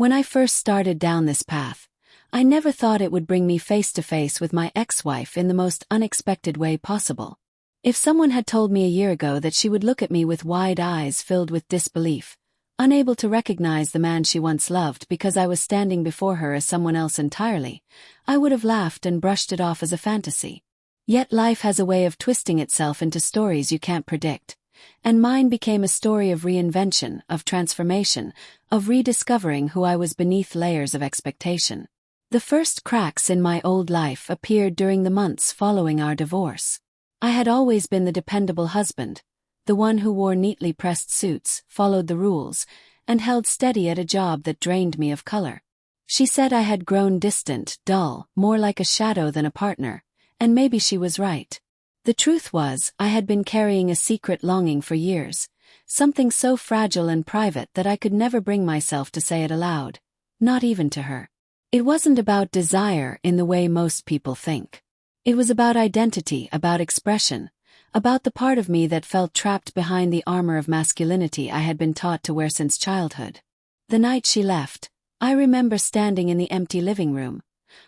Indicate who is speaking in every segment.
Speaker 1: When I first started down this path, I never thought it would bring me face to face with my ex-wife in the most unexpected way possible. If someone had told me a year ago that she would look at me with wide eyes filled with disbelief, unable to recognize the man she once loved because I was standing before her as someone else entirely, I would have laughed and brushed it off as a fantasy. Yet life has a way of twisting itself into stories you can't predict, and mine became a story of reinvention, of transformation, of rediscovering who I was beneath layers of expectation. The first cracks in my old life appeared during the months following our divorce. I had always been the dependable husband, the one who wore neatly pressed suits, followed the rules, and held steady at a job that drained me of color. She said I had grown distant, dull, more like a shadow than a partner, and maybe she was right. The truth was, I had been carrying a secret longing for years, something so fragile and private that I could never bring myself to say it aloud, not even to her. It wasn't about desire in the way most people think. It was about identity, about expression, about the part of me that felt trapped behind the armor of masculinity I had been taught to wear since childhood. The night she left, I remember standing in the empty living room,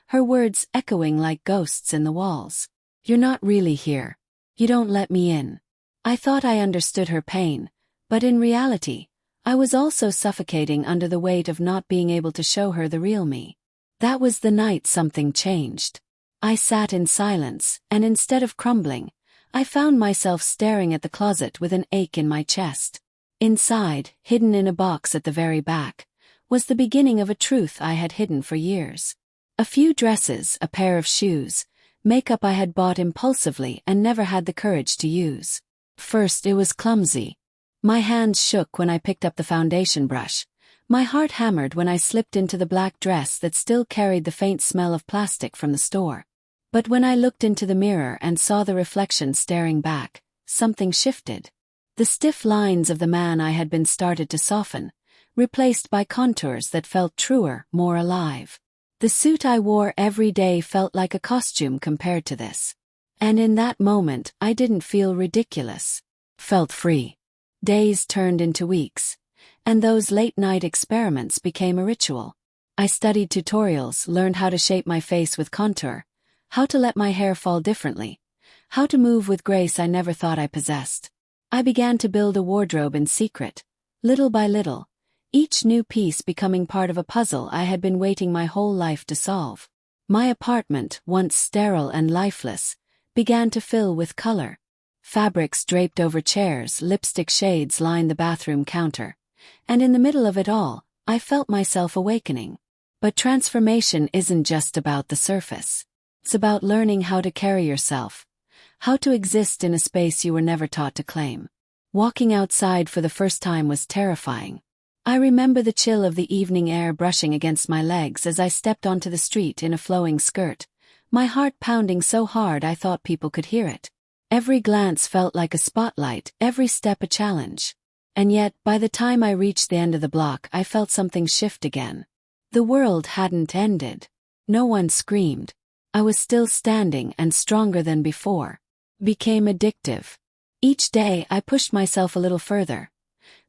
Speaker 1: her words echoing like ghosts in the walls. "You're not really here. You don't let me in." I thought I understood her pain, but in reality, I was also suffocating under the weight of not being able to show her the real me. That was the night something changed. I sat in silence, and instead of crumbling, I found myself staring at the closet with an ache in my chest. Inside, hidden in a box at the very back, was the beginning of a truth I had hidden for years. A few dresses, a pair of shoes, makeup I had bought impulsively and never had the courage to use. First, it was clumsy. My hands shook when I picked up the foundation brush. My heart hammered when I slipped into the black dress that still carried the faint smell of plastic from the store. But when I looked into the mirror and saw the reflection staring back, something shifted. The stiff lines of the man I had been started to soften, replaced by contours that felt truer, more alive. The suit I wore every day felt like a costume compared to this. And in that moment, I didn't feel ridiculous. Felt free. Days turned into weeks, and those late-night experiments became a ritual. I studied tutorials, learned how to shape my face with contour, how to let my hair fall differently, how to move with grace I never thought I possessed. I began to build a wardrobe in secret, little by little, each new piece becoming part of a puzzle I had been waiting my whole life to solve. My apartment, once sterile and lifeless, began to fill with color. Fabrics draped over chairs, lipstick shades lined the bathroom counter, and in the middle of it all, I felt myself awakening. But transformation isn't just about the surface. It's about learning how to carry yourself, how to exist in a space you were never taught to claim. Walking outside for the first time was terrifying. I remember the chill of the evening air brushing against my legs as I stepped onto the street in a flowing skirt, my heart pounding so hard I thought people could hear it. Every glance felt like a spotlight, every step a challenge. And yet, by the time I reached the end of the block, I felt something shift again. The world hadn't ended. No one screamed. I was still standing and stronger than before. Became addictive. Each day I pushed myself a little further.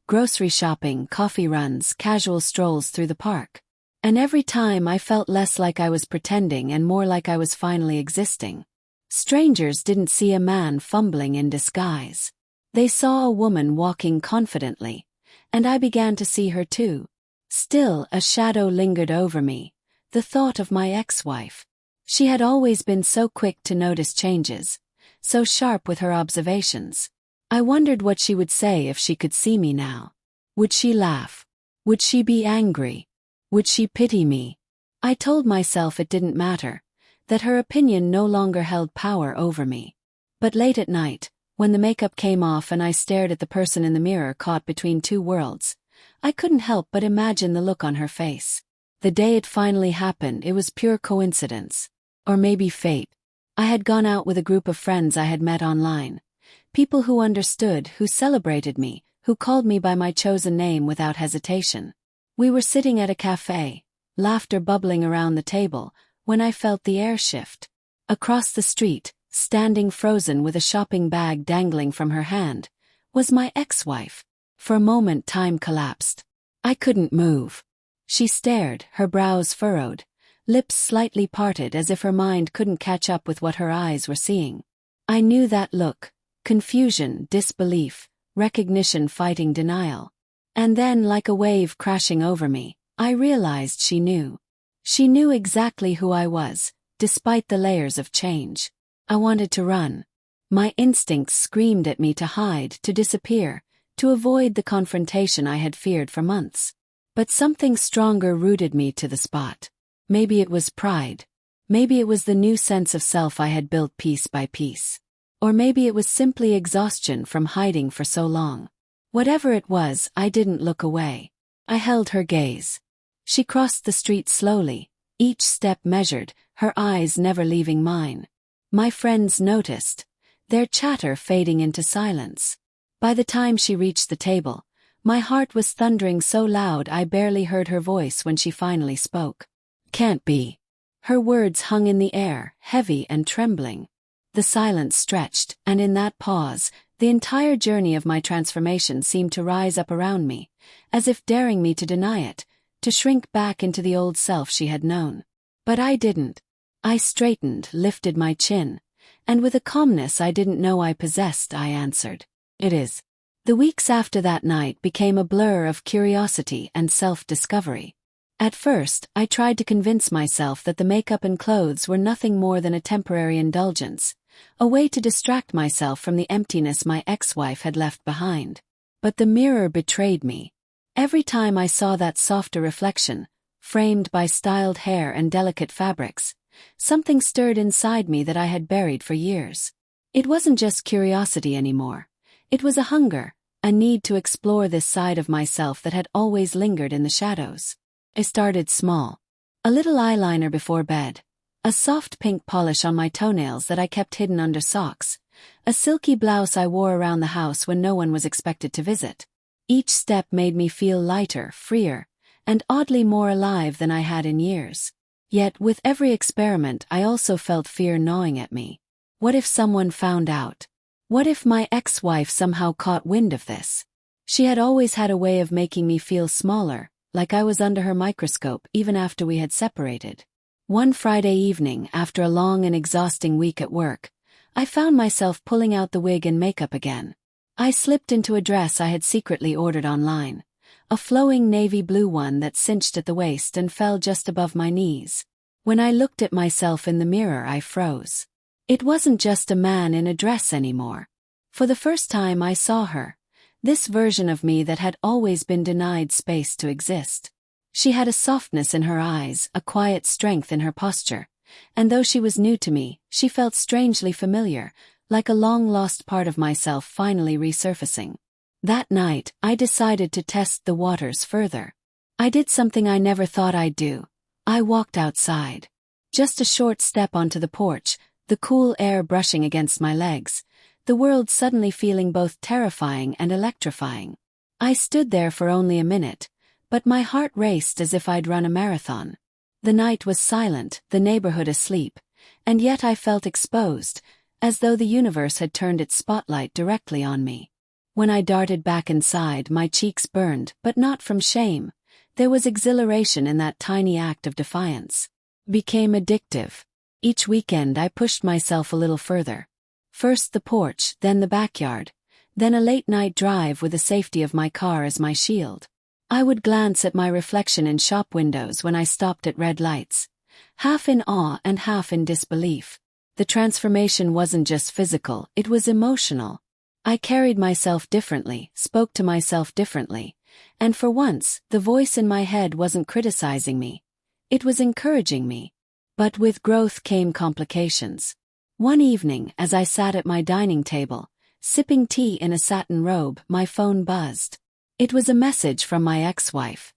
Speaker 1: Grocery shopping, coffee runs, casual strolls through the park. And every time I felt less like I was pretending and more like I was finally existing. Strangers didn't see a man fumbling in disguise. They saw a woman walking confidently, and I began to see her too. Still, a shadow lingered over me, the thought of my ex-wife. She had always been so quick to notice changes, so sharp with her observations. I wondered what she would say if she could see me now. Would she laugh? Would she be angry? Would she pity me? I told myself it didn't matter, that her opinion no longer held power over me. But late at night, when the makeup came off and I stared at the person in the mirror caught between two worlds, I couldn't help but imagine the look on her face. The day it finally happened, it was pure coincidence. Or maybe fate. I had gone out with a group of friends I had met online. People who understood, who celebrated me, who called me by my chosen name without hesitation. We were sitting at a cafe, laughter bubbling around the table, when I felt the air shift. Across the street, standing frozen with a shopping bag dangling from her hand, was my ex-wife. For a moment time collapsed. I couldn't move. She stared, her brows furrowed, lips slightly parted as if her mind couldn't catch up with what her eyes were seeing. I knew that look: confusion, disbelief, recognition fighting denial. And then, like a wave crashing over me, I realized she knew. She knew exactly who I was, despite the layers of change. I wanted to run. My instincts screamed at me to hide, to disappear, to avoid the confrontation I had feared for months. But something stronger rooted me to the spot. Maybe it was pride. Maybe it was the new sense of self I had built piece by piece. Or maybe it was simply exhaustion from hiding for so long. Whatever it was, I didn't look away. I held her gaze. She crossed the street slowly, each step measured, her eyes never leaving mine. My friends noticed, their chatter fading into silence. By the time she reached the table, my heart was thundering so loud I barely heard her voice when she finally spoke. "Can't be." Her words hung in the air, heavy and trembling. The silence stretched, and in that pause, the entire journey of my transformation seemed to rise up around me, as if daring me to deny it, to shrink back into the old self she had known. But I didn't. I straightened, lifted my chin, and with a calmness I didn't know I possessed, I answered, "It is." The weeks after that night became a blur of curiosity and self-discovery. At first, I tried to convince myself that the makeup and clothes were nothing more than a temporary indulgence, a way to distract myself from the emptiness my ex-wife had left behind. But the mirror betrayed me. Every time I saw that softer reflection, framed by styled hair and delicate fabrics, something stirred inside me that I had buried for years. It wasn't just curiosity anymore. It was a hunger, a need to explore this side of myself that had always lingered in the shadows. I started small. A little eyeliner before bed, a soft pink polish on my toenails that I kept hidden under socks, a silky blouse I wore around the house when no one was expected to visit. Each step made me feel lighter, freer, and oddly more alive than I had in years. Yet with every experiment I also felt fear gnawing at me. What if someone found out? What if my ex-wife somehow caught wind of this? She had always had a way of making me feel smaller, like I was under her microscope even after we had separated. One Friday evening, after a long and exhausting week at work, I found myself pulling out the wig and makeup again. I slipped into a dress I had secretly ordered online, a flowing navy blue one that cinched at the waist and fell just above my knees. When I looked at myself in the mirror, I froze. It wasn't just a man in a dress anymore. For the first time I saw her, this version of me that had always been denied space to exist. She had a softness in her eyes, a quiet strength in her posture, and though she was new to me, she felt strangely familiar, like a long-lost part of myself finally resurfacing. That night, I decided to test the waters further. I did something I never thought I'd do. I walked outside. Just a short step onto the porch, the cool air brushing against my legs, the world suddenly feeling both terrifying and electrifying. I stood there for only a minute, but my heart raced as if I'd run a marathon. The night was silent, the neighborhood asleep, and yet I felt exposed, as though the universe had turned its spotlight directly on me. When I darted back inside, my cheeks burned, but not from shame. There was exhilaration in that tiny act of defiance. Became addictive. Each weekend I pushed myself a little further. First the porch, then the backyard, then a late-night drive with the safety of my car as my shield. I would glance at my reflection in shop windows when I stopped at red lights, half in awe and half in disbelief. The transformation wasn't just physical, it was emotional. I carried myself differently, spoke to myself differently, and for once, the voice in my head wasn't criticizing me. It was encouraging me. But with growth came complications. One evening, as I sat at my dining table, sipping tea in a satin robe, my phone buzzed. It was a message from my ex-wife.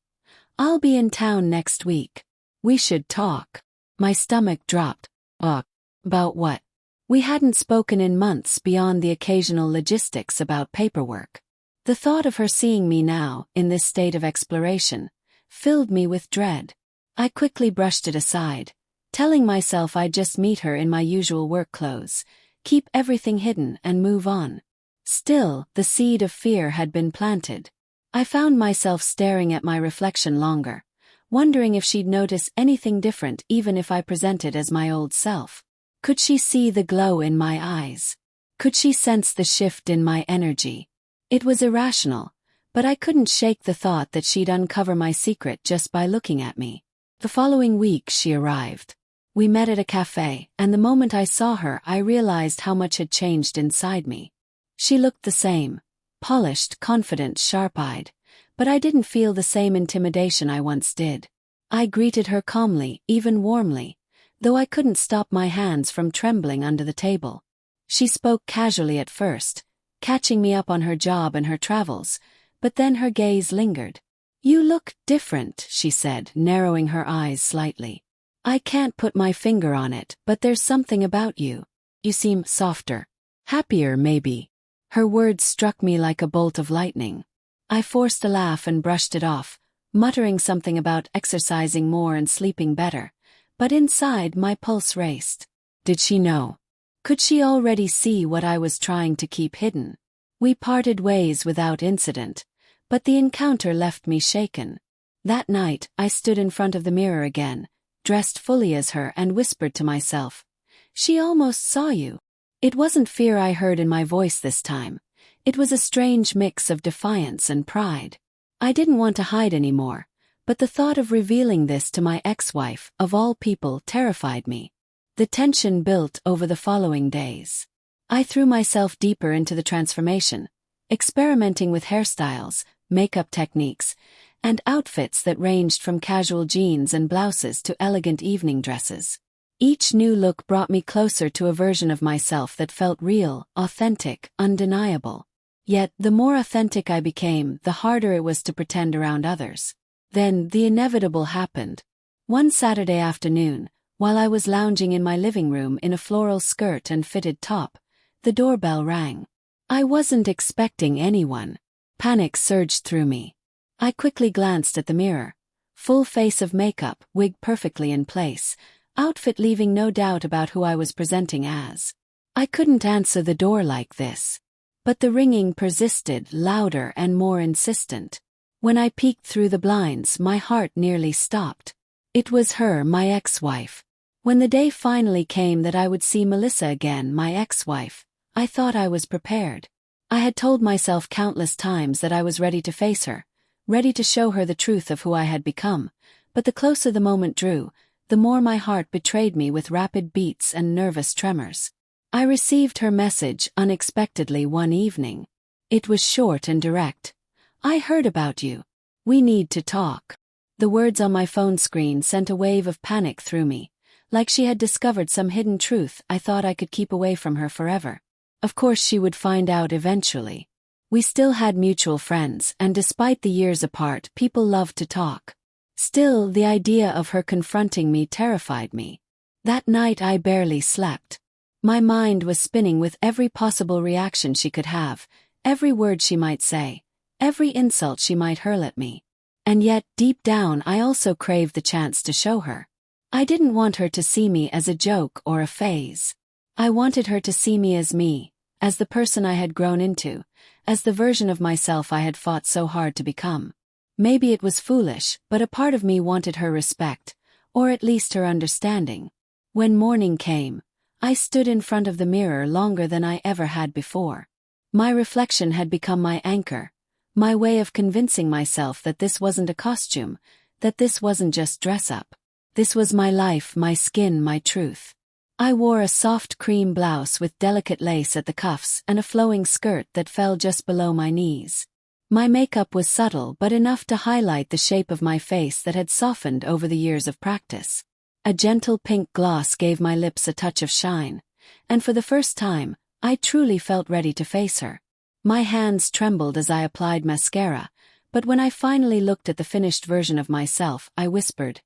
Speaker 1: "I'll be in town next week. We should talk." My stomach dropped. About what? We hadn't spoken in months beyond the occasional logistics about paperwork. The thought of her seeing me now, in this state of exploration, filled me with dread. I quickly brushed it aside, telling myself I'd just meet her in my usual work clothes, keep everything hidden and move on. Still, the seed of fear had been planted. I found myself staring at my reflection longer, wondering if she'd notice anything different even if I presented as my old self. Could she see the glow in my eyes? Could she sense the shift in my energy? It was irrational, but I couldn't shake the thought that she'd uncover my secret just by looking at me. The following week she arrived. We met at a cafe, and the moment I saw her I realized how much had changed inside me. She looked the same, polished, confident, sharp-eyed, but I didn't feel the same intimidation I once did. I greeted her calmly, even warmly, though I couldn't stop my hands from trembling under the table. She spoke casually at first, catching me up on her job and her travels, but then her gaze lingered. "You look different," she said, narrowing her eyes slightly. "I can't put my finger on it, but there's something about you. You seem softer. Happier, maybe." Her words struck me like a bolt of lightning. I forced a laugh and brushed it off, muttering something about exercising more and sleeping better, but inside my pulse raced. Did she know? Could she already see what I was trying to keep hidden? We parted ways without incident, but the encounter left me shaken. That night, I stood in front of the mirror again, dressed fully as her, and whispered to myself, "She almost saw you." It wasn't fear I heard in my voice this time. It was a strange mix of defiance and pride. I didn't want to hide anymore, but the thought of revealing this to my ex-wife, of all people, terrified me. The tension built over the following days. I threw myself deeper into the transformation, experimenting with hairstyles, makeup techniques, and outfits that ranged from casual jeans and blouses to elegant evening dresses. Each new look brought me closer to a version of myself that felt real, authentic, undeniable. Yet, the more authentic I became, the harder it was to pretend around others. Then, the inevitable happened. One Saturday afternoon, while I was lounging in my living room in a floral skirt and fitted top, the doorbell rang. I wasn't expecting anyone. Panic surged through me. I quickly glanced at the mirror. Full face of makeup, wig perfectly in place, outfit leaving no doubt about who I was presenting as. I couldn't answer the door like this. But the ringing persisted, louder and more insistent. When I peeked through the blinds, my heart nearly stopped. It was her, my ex-wife. When the day finally came that I would see Melissa again, my ex-wife, I thought I was prepared. I had told myself countless times that I was ready to face her, ready to show her the truth of who I had become, but the closer the moment drew, the more my heart betrayed me with rapid beats and nervous tremors. I received her message unexpectedly one evening. It was short and direct. "I heard about you. We need to talk." The words on my phone screen sent a wave of panic through me, like she had discovered some hidden truth I thought I could keep away from her forever. Of course she would find out eventually. We still had mutual friends, and despite the years apart, people loved to talk. Still, the idea of her confronting me terrified me. That night I barely slept. My mind was spinning with every possible reaction she could have, every word she might say, every insult she might hurl at me. And yet, deep down, I also craved the chance to show her. I didn't want her to see me as a joke or a phase. I wanted her to see me, as the person I had grown into, as the version of myself I had fought so hard to become. Maybe it was foolish, but a part of me wanted her respect, or at least her understanding. When morning came, I stood in front of the mirror longer than I ever had before. My reflection had become my anchor, my way of convincing myself that this wasn't a costume, that this wasn't just dress-up. This was my life, my skin, my truth. I wore a soft cream blouse with delicate lace at the cuffs and a flowing skirt that fell just below my knees. My makeup was subtle but enough to highlight the shape of my face that had softened over the years of practice. A gentle pink gloss gave my lips a touch of shine, and for the first time, I truly felt ready to face her. My hands trembled as I applied mascara, but when I finally looked at the finished version of myself, I whispered,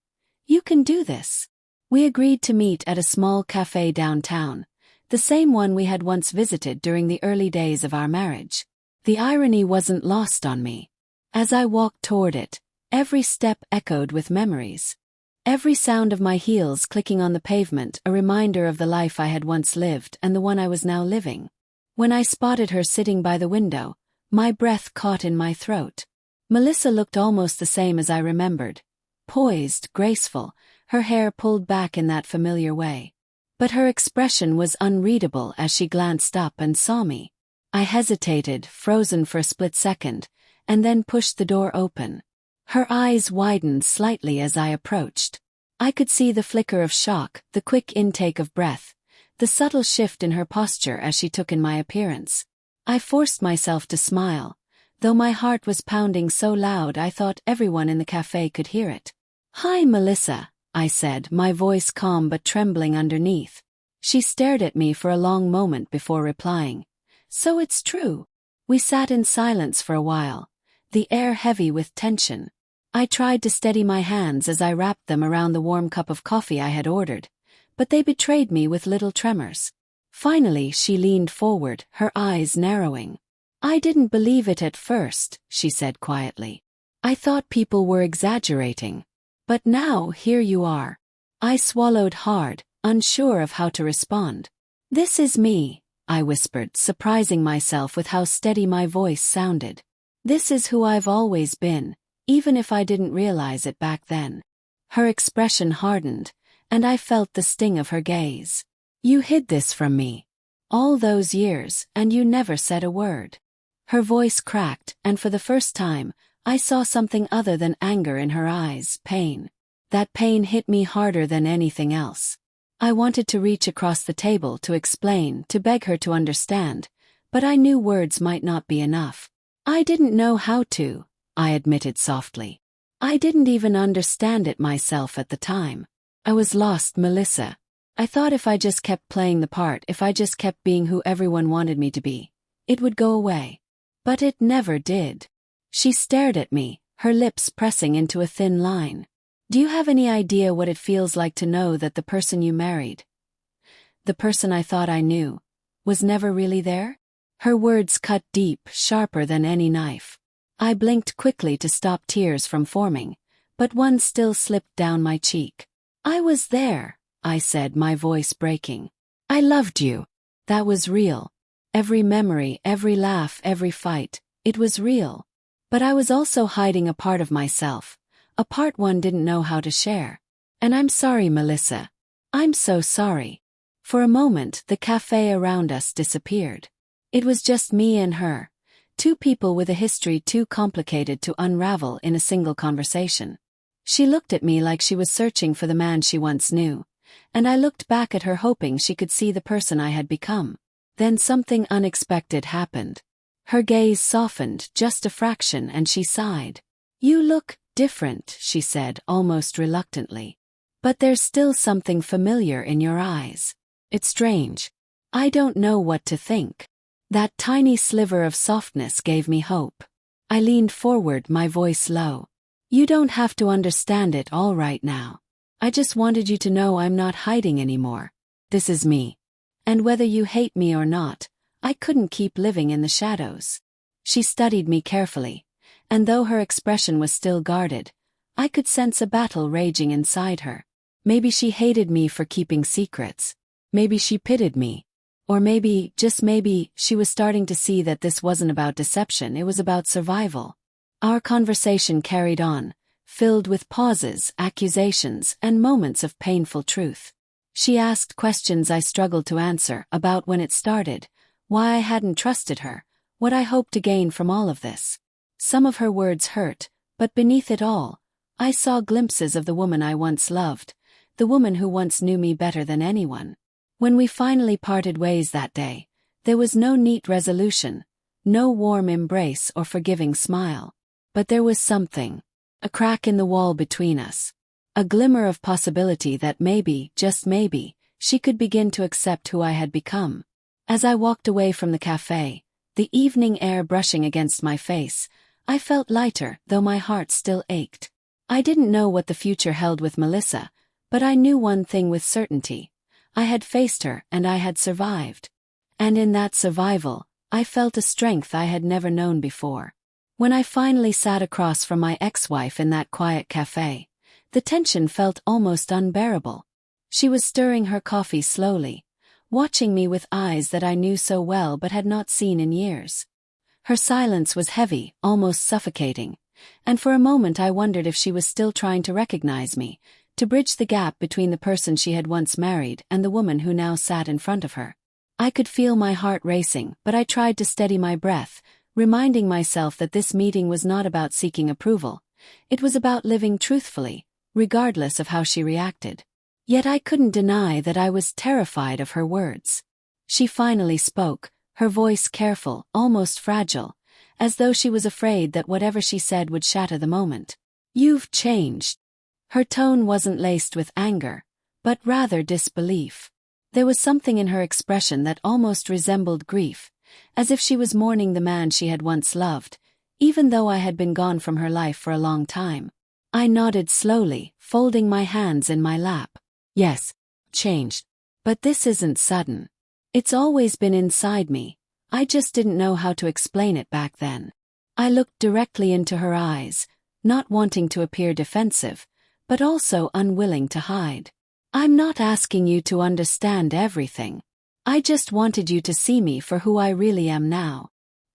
Speaker 1: "You can do this." We agreed to meet at a small cafe downtown, the same one we had once visited during the early days of our marriage. The irony wasn't lost on me. As I walked toward it, every step echoed with memories. Every sound of my heels clicking on the pavement, a reminder of the life I had once lived and the one I was now living. When I spotted her sitting by the window, my breath caught in my throat. Melissa looked almost the same as I remembered. poised, graceful, her hair pulled back in that familiar way. But her expression was unreadable as she glanced up and saw me. I hesitated, frozen for a split second, and then pushed the door open. Her eyes widened slightly as I approached. I could see the flicker of shock, the quick intake of breath, the subtle shift in her posture as she took in my appearance. I forced myself to smile, though my heart was pounding so loud I thought everyone in the cafe could hear it. "Hi, Melissa," I said, my voice calm but trembling underneath. She stared at me for a long moment before replying. "So it's true." We sat in silence for a while, the air heavy with tension. I tried to steady my hands as I wrapped them around the warm cup of coffee I had ordered, but they betrayed me with little tremors. Finally, she leaned forward, her eyes narrowing. "I didn't believe it at first," she said quietly. "I thought people were exaggerating. But now, here you are." I swallowed hard, unsure of how to respond. "This is me," I whispered, surprising myself with how steady my voice sounded. "This is who I've always been, even if I didn't realize it back then." Her expression hardened, and I felt the sting of her gaze. "You hid this from me all those years, and you never said a word." Her voice cracked, and for the first time, I saw something other than anger in her eyes, pain. That pain hit me harder than anything else. I wanted to reach across the table to explain, to beg her to understand, but I knew words might not be enough. "I didn't know how to," I admitted softly. "I didn't even understand it myself at the time. I was lost, Melissa. I thought if I just kept playing the part, if I just kept being who everyone wanted me to be, it would go away. But it never did." She stared at me, her lips pressing into a thin line. "Do you have any idea what it feels like to know that the person you married, the person I thought I knew, was never really there?" Her words cut deep, sharper than any knife. I blinked quickly to stop tears from forming, but one still slipped down my cheek. "I was there," I said, my voice breaking. "I loved you. That was real. Every memory, every laugh, every fight, it was real. But I was also hiding a part of myself, a part one didn't know how to share. And I'm sorry, Melissa. I'm so sorry." For a moment, the cafe around us disappeared. It was just me and her, two people with a history too complicated to unravel in a single conversation. She looked at me like she was searching for the man she once knew, and I looked back at her hoping she could see the person I had become. Then something unexpected happened. Her gaze softened just a fraction and she sighed. "You look different," she said, almost reluctantly. "But there's still something familiar in your eyes. It's strange. I don't know what to think." That tiny sliver of softness gave me hope. I leaned forward, my voice low. "You don't have to understand it all right now. I just wanted you to know I'm not hiding anymore. This is me. And whether you hate me or not, I couldn't keep living in the shadows." She studied me carefully, and though her expression was still guarded, I could sense a battle raging inside her. Maybe she hated me for keeping secrets. Maybe she pitied me. Or maybe, just maybe, she was starting to see that this wasn't about deception, it was about survival. Our conversation carried on, filled with pauses, accusations, and moments of painful truth. She asked questions I struggled to answer, about when it started, why I hadn't trusted her, what I hoped to gain from all of this. Some of her words hurt, but beneath it all, I saw glimpses of the woman I once loved, the woman who once knew me better than anyone. When we finally parted ways that day, there was no neat resolution, no warm embrace or forgiving smile. But there was something, a crack in the wall between us. A glimmer of possibility that maybe, just maybe, she could begin to accept who I had become. As I walked away from the cafe, the evening air brushing against my face, I felt lighter, though my heart still ached. I didn't know what the future held with Melissa, but I knew one thing with certainty. I had faced her and I had survived. And in that survival, I felt a strength I had never known before. When I finally sat across from my ex-wife in that quiet cafe, the tension felt almost unbearable. She was stirring her coffee slowly, watching me with eyes that I knew so well but had not seen in years. Her silence was heavy, almost suffocating, and for a moment I wondered if she was still trying to recognize me, to bridge the gap between the person she had once married and the woman who now sat in front of her. I could feel my heart racing, but I tried to steady my breath, reminding myself that this meeting was not about seeking approval. It was about living truthfully, regardless of how she reacted. Yet I couldn't deny that I was terrified of her words. She finally spoke, her voice careful, almost fragile, as though she was afraid that whatever she said would shatter the moment. "You've changed." Her tone wasn't laced with anger, but rather disbelief. There was something in her expression that almost resembled grief, as if she was mourning the man she had once loved, even though I had been gone from her life for a long time. I nodded slowly, folding my hands in my lap. "Yes, changed. But this isn't sudden. It's always been inside me. I just didn't know how to explain it back then." I looked directly into her eyes, not wanting to appear defensive, but also unwilling to hide. "I'm not asking you to understand everything. I just wanted you to see me for who I really am now."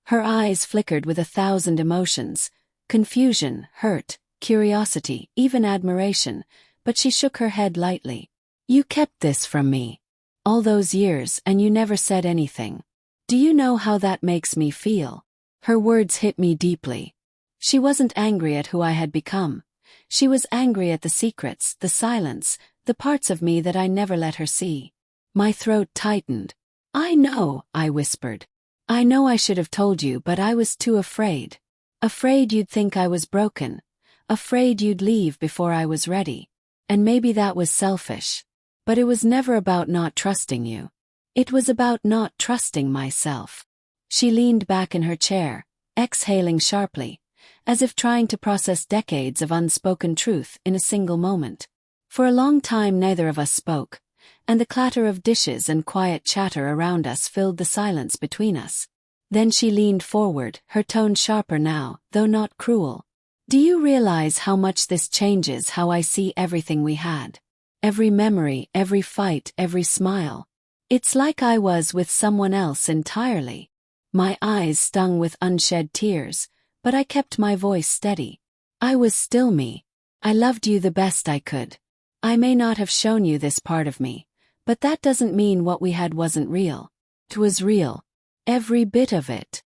Speaker 1: Her eyes flickered with 1,000 emotions: confusion, hurt, curiosity, even admiration, but she shook her head lightly. "You kept this from me all those years, and you never said anything. Do you know how that makes me feel?" Her words hit me deeply. She wasn't angry at who I had become. She was angry at the secrets, the silence, the parts of me that I never let her see. My throat tightened. "I know," I whispered. "I know I should have told you, but I was too afraid. Afraid you'd think I was broken. Afraid you'd leave before I was ready. And maybe that was selfish. But it was never about not trusting you. It was about not trusting myself." She leaned back in her chair, exhaling sharply, as if trying to process decades of unspoken truth in a single moment. For a long time neither of us spoke, and the clatter of dishes and quiet chatter around us filled the silence between us. Then she leaned forward, her tone sharper now, though not cruel. "Do you realize how much this changes how I see everything we had? Every memory, every fight, every smile. It's like I was with someone else entirely." My eyes stung with unshed tears, but I kept my voice steady. "I was still me. I loved you the best I could. I may not have shown you this part of me, but that doesn't mean what we had wasn't real. It was real. Every bit of it."